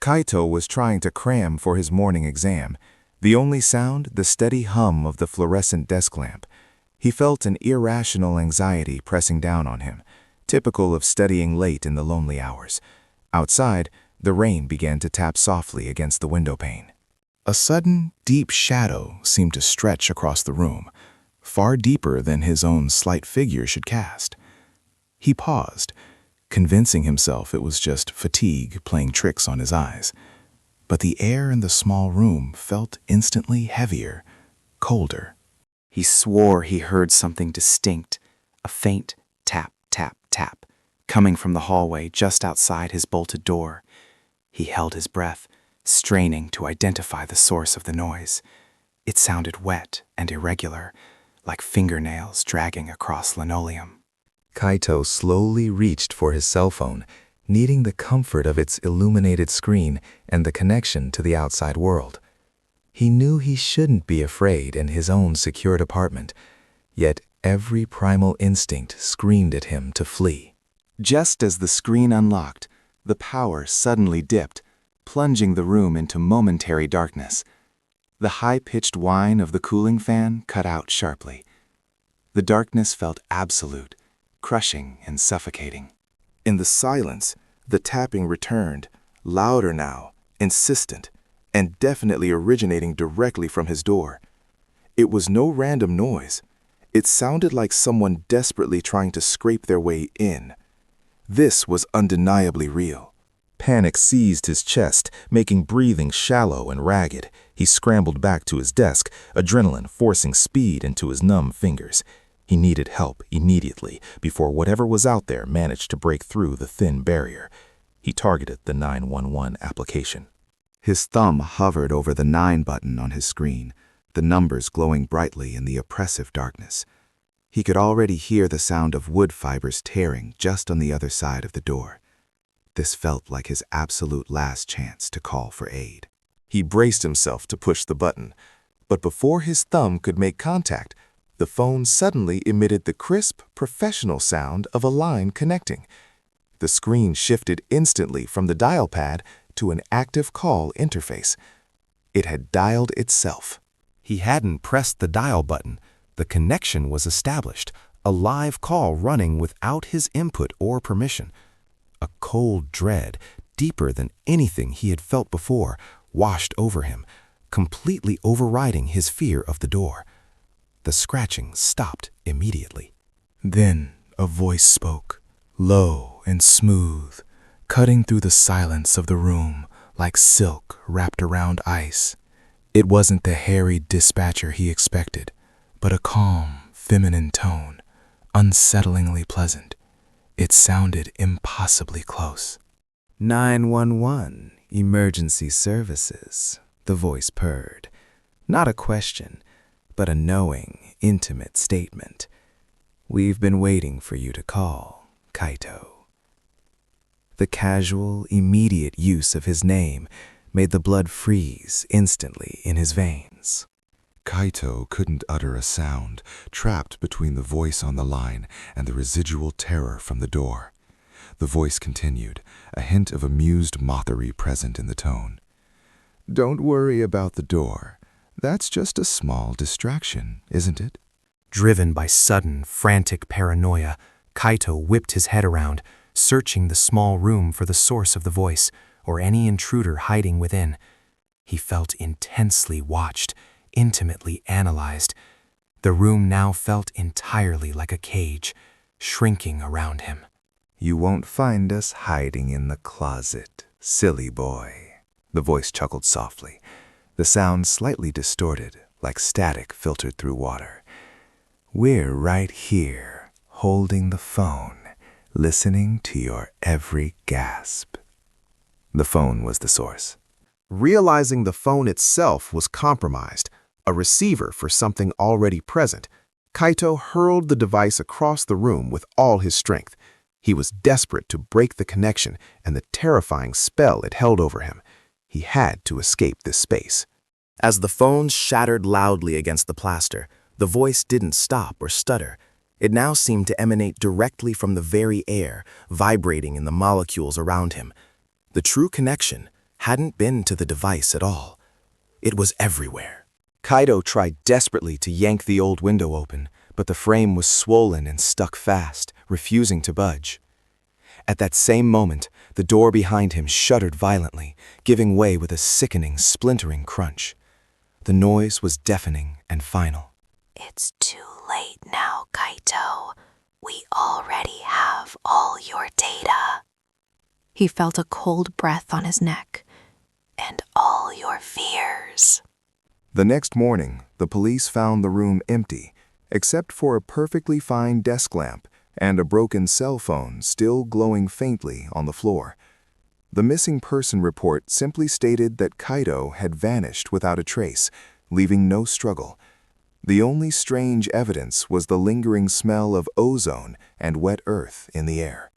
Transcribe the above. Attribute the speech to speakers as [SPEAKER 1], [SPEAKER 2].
[SPEAKER 1] Kaito was trying to cram for his morning exam. The only sound, the steady hum of the fluorescent desk lamp. He felt an irrational anxiety pressing down on him, typical of studying late in the lonely hours. Outside, the rain began to tap softly against the window pane. A sudden, deep shadow seemed to stretch across the room, far deeper than his own slight figure should cast. He paused, convincing himself it was just fatigue playing tricks on his eyes. But the air in the small room felt instantly heavier, colder.
[SPEAKER 2] He swore he heard something distinct, a faint tap, tap, tap, coming from the hallway just outside his bolted door. He held his breath, straining to identify the source of the noise. It sounded wet and irregular, like fingernails dragging across linoleum.
[SPEAKER 1] Kaito slowly reached for his cell phone, needing the comfort of its illuminated screen and the connection to the outside world. He knew he shouldn't be afraid in his own secured apartment, yet every primal instinct screamed at him to flee. Just as the screen unlocked, the power suddenly dipped, plunging the room into momentary darkness. The high-pitched whine of the cooling fan cut out sharply. The darkness felt absolute, crushing and suffocating. In the silence, the tapping returned, louder now, insistent, and definitely originating directly from his door. It was no random noise. It sounded like someone desperately trying to scrape their way in. This was undeniably real. Panic seized his chest, making breathing shallow and ragged. He scrambled back to his desk, adrenaline forcing speed into his numb fingers. He needed help immediately before whatever was out there managed to break through the thin barrier. He targeted the 911 application. His thumb hovered over the 9 button on his screen, the numbers glowing brightly in the oppressive darkness. He could already hear the sound of wood fibers tearing just on the other side of the door. This felt like his absolute last chance to call for aid. He braced himself to push the button, but before his thumb could make contact, the phone suddenly emitted the crisp, professional sound of a line connecting. The screen shifted instantly from the dial pad to an active call interface. It had dialed itself. He hadn't pressed the dial button. The connection was established, a live call running without his input or permission. A cold dread, deeper than anything he had felt before, washed over him, completely overriding his fear of the door. The scratching stopped immediately. Then a voice spoke, low and smooth, cutting through the silence of the room like silk wrapped around ice. It wasn't the hairy dispatcher he expected, but a calm, feminine tone, unsettlingly pleasant. It sounded impossibly close. 911, emergency services, the voice purred. Not a question, but a knowing, intimate statement. We've been waiting for you to call, Kaito. The casual, immediate use of his name made the blood freeze instantly in his veins. Kaito couldn't utter a sound, trapped between the voice on the line and the residual terror from the door. The voice continued, a hint of amused mockery present in the tone. Don't worry about the door. That's just a small distraction, isn't it?
[SPEAKER 2] Driven by sudden, frantic paranoia, Kaito whipped his head around, searching the small room for the source of the voice or any intruder hiding within. He felt intensely watched, intimately analyzed. The room now felt entirely like a cage, shrinking around him.
[SPEAKER 1] You won't find us hiding in the closet, silly boy. The voice chuckled softly, the sound slightly distorted, like static filtered through water. We're right here, holding the phone, listening to your every gasp. The phone was the source.
[SPEAKER 3] Realizing the phone itself was compromised, a receiver for something already present, Kaito hurled the device across the room with all his strength. He was desperate to break the connection and the terrifying spell it held over him. He had to escape this space. As the phone shattered loudly against the plaster, the voice didn't stop or stutter. It now seemed to emanate directly from the very air, vibrating in the molecules around him. The true connection hadn't been to the device at all. It was everywhere. Kaito tried desperately to yank the old window open, but the frame was swollen and stuck fast, refusing to budge. At that same moment, the door behind him shuddered violently, giving way with a sickening, splintering crunch. The noise was deafening and final.
[SPEAKER 4] It's too late now, Kaito. We already have all your data. He felt a cold breath on his neck. And all your fears.
[SPEAKER 1] The next morning, the police found the room empty, except for a perfectly fine desk lamp and a broken cell phone still glowing faintly on the floor. The missing person report simply stated that Kaito had vanished without a trace, leaving no struggle. The only strange evidence was the lingering smell of ozone and wet earth in the air.